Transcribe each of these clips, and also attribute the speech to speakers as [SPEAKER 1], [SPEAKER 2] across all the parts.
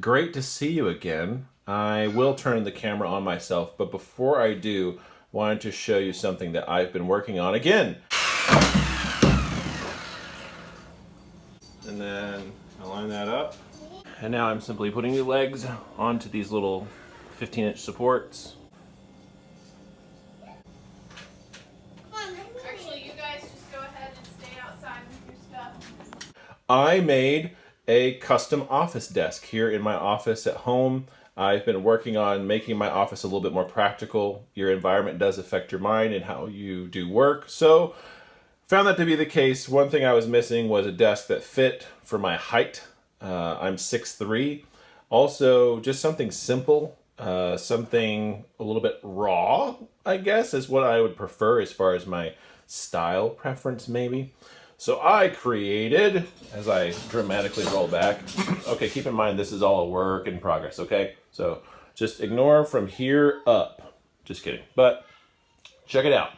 [SPEAKER 1] Great to see you again. I will turn the camera on myself, but before I do, wanted to show you something that I've been working on again. And then I'll line that up. And now I'm simply putting the legs onto these little 15-inch supports.
[SPEAKER 2] Actually, you guys just go ahead and stay outside with your stuff.
[SPEAKER 1] I made a custom office desk here in my office at home. I've been working on making my office a little bit more practical. Your environment does affect your mind and how you do work. So found that to be the case. One thing I was missing was a desk that fit for my height. I'm 6'3". Also, just something simple, something a little bit raw, I guess, is what I would prefer as far as my style preference maybe. So I created, as I dramatically roll back, okay, keep in mind this is all a work in progress, okay? So just ignore from here up. Just kidding. But check it out.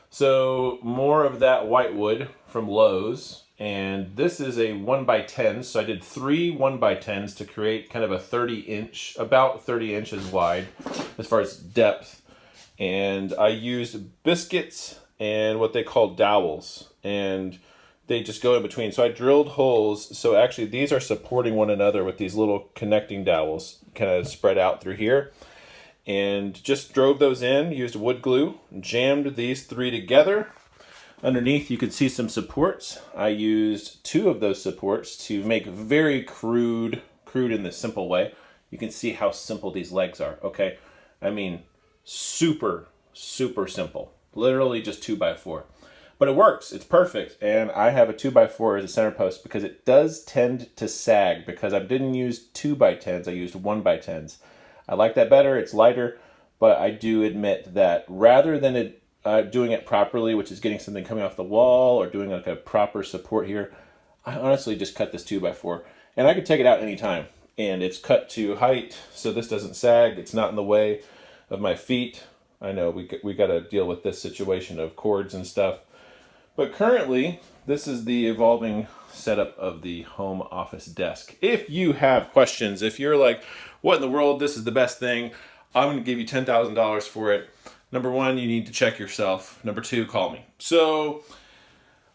[SPEAKER 1] So more of that whitewood from Lowe's, and this is a 1x10, so I did 3 1x10s to create kind of a 30-inch, about 30 inches wide as far as depth. And I used biscuits and what they call dowels, and they just go in between. So I drilled holes, so actually these are supporting one another with these little connecting dowels kind of spread out through here. And just drove those in, used wood glue, jammed these 3 together. Underneath you can see some supports. I used 2 of those supports to make very crude in this simple way. You can see how simple these legs are, okay? I mean, super simple. Literally just 2x4. But it works, it's perfect. And I have a 2x4 as a center post because it does tend to sag because I didn't use 2x10s, I used 1x10s. I like that better, it's lighter, but I do admit that rather than doing it properly, which is getting something coming off the wall or doing like a proper support here, I honestly just cut this 2x4. And I could take it out anytime. And it's cut to height, so this doesn't sag, it's not in the way of my feet. I know we got to deal with this situation of cords and stuff. But currently, this is the evolving setup of the home office desk. If you have questions, if you're like, what in the world, this is the best thing, I'm going to give you $10,000 for it. Number 1, you need to check yourself. Number 2, call me. So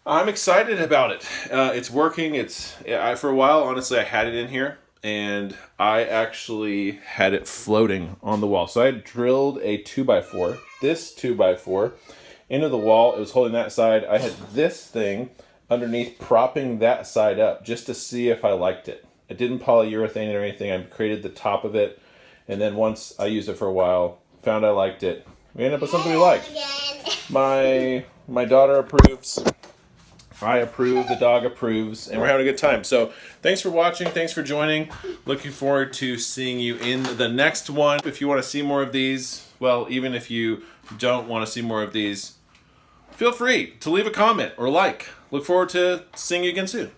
[SPEAKER 1] I'm excited about it. It's working. For a while, honestly, I had it in here, and I actually had it floating on the wall. So I drilled a 2x4, this 2x4, into the wall. It was holding that side. I had this thing underneath propping that side up just to see if I liked it. I didn't polyurethane it or anything. I created the top of it, and then once I used it for a while, found I liked it. We ended up with something we liked. My daughter approves. I approve, the dog approves, and we're having a good time. So thanks for watching, thanks for joining. Looking forward to seeing you in the next one. If you want to see more of these, well, even if you don't want to see more of these, feel free to leave a comment or like. Look forward to seeing you again soon.